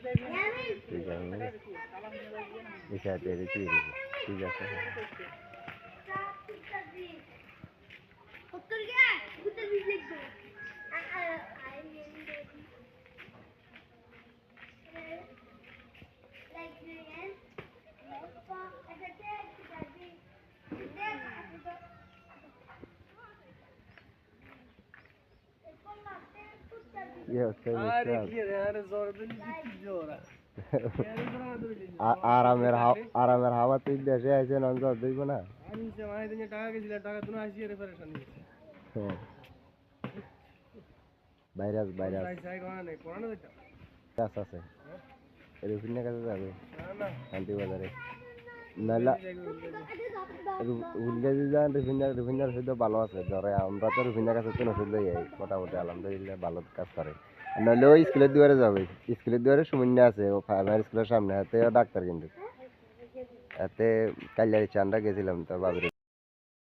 ঠিক আছে বিষয়টা ঠিক আছে আরামের হাওয়া তুই দেশে আছে না দেখবো না ভাইরাস গাছ আছে রুফিনের কাছে যাবে শান্তি বাজারে নাহলে উল্লেজি যান রুফিনার সাথে ভালো আছে ধরে আমরা তো রুফিনার কাছে তো নজর লই মোটামুটি আলহামদুলিল্লাহ ভালো কাজ করে নাহলে ওই স্কুলের দুয়ারে যাবে স্কুলের দুয়ারে সুমিন্যা আছে ও প্রাইমারি স্কুলের সামনে হাতে ডাক্তার কিন্তু এতে কাল্যারি চান্ডা গেছিলাম তো বাবুরে